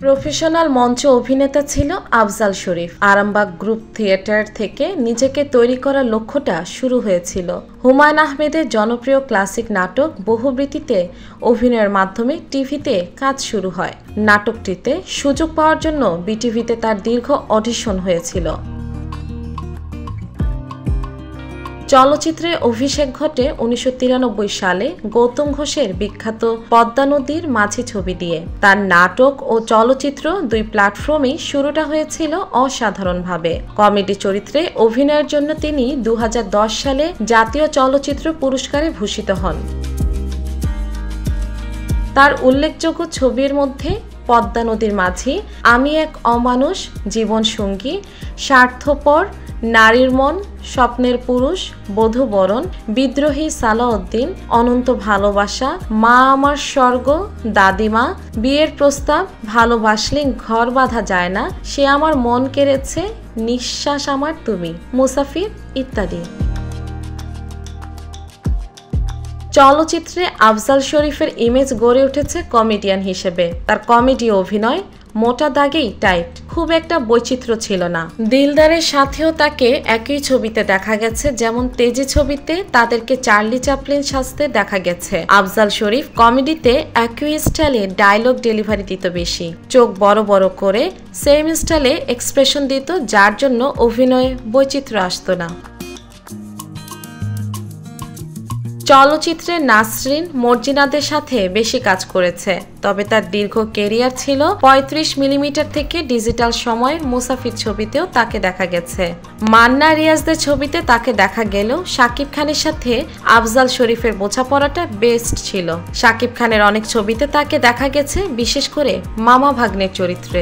Professional মঞ্চ অভিনেতা ছিল আফজাল শরীফ। আরামবাগ গ্রুপ থিয়েটার থেকে নিজেকে তৈরি করার লক্ষ্যটা শুরু হয়েছিল হুমায়ূন আহমেদের জনপ্রিয় ক্লাসিক নাটক বহুবৃত্তিতে অভিনয়ের মাধ্যমে টিভিতে কাজ শুরু হয়। নাটকটিতে সুযোগ পাওয়ার জন্য বিটিভিতে তার দীর্ঘ অডিশন হয়েছিল। চলচ্চিত্রে অভিষেক ঘটে 1993 সালে গৌতম ঘোষের বিখ্যাত পদ্মা নদীর মাঝি ছবি দিয়ে। তার নাটক ও চলচ্চিত্র দুই প্ল্যাটফর্মেই শুরুটা হয়েছিল অসাধারণভাবে। কমেডি চরিত্রে অভিনয়ের জন্য তিনি 2010 সালে জাতীয় চলচ্চিত্র পুরস্কারে ভূষিত হন। তার উল্লেখযোগ্য ছবির মধ্যে পদ্মা নদীর মাঝি, আমি এক অমানুষ, জীবনসঙ্গী, স্বার্থপর, নারীর মন, স্বপ্নের পুরুষ, বধূবরণ, বিদ্রোহী সালাউদ্দিন, অনন্ত ভালোবাসা, মা আমার স্বর্গ, দাদিমা, বিয়ের প্রস্তাব, ভালোবাসলে ঘর বাঁধা যায় না, সে আমার মন কেড়েছে, নিঃশ্বাস আমার তুমি, মুসাফির ইত্যাদি। চলচ্চিত্রে আফজাল শরীফের ইমেজ গড়ে উঠেছে কমেডিয়ান হিসেবে। তার কমেডি অভিনয় মোটা দাগেই টাইট, খুব একটা বৈচিত্র্য ছিল না। দিলদারের সাথেও তাকে একই ছবিতে দেখা গেছে, যেমন তেজি ছবিতে তাদেরকে চার্লি চ্যাপলিন সাজতে দেখা গেছে। আফজাল শরীফ কমেডিতে একই স্টাইলে ডায়লগ ডেলিভারি দিত বেশি, চোখ বড় বড় করে সেম স্টাইলে এক্সপ্রেশন দিত, যার জন্য অভিনয়ে বৈচিত্র্য আসতো না। চলচ্চিত্রে নাসরিন মর্জিনাদের সাথে বেশি কাজ করেছে, তবে তার দীর্ঘ কেরিয়ার ছিল 35 মিলিমিটার থেকে ডিজিটাল সময়ের মুসাফির ছবিতেও তাকে দেখা গেছে। মান্না রিয়াজদের ছবিতে তাকে দেখা গেলেও শাকিব খানের সাথে আফজাল শরীফের বোঝাপড়াটা বেস্ট ছিল। শাকিব খানের অনেক ছবিতে তাকে দেখা গেছে, বিশেষ করে মামা ভাগ্নের চরিত্রে।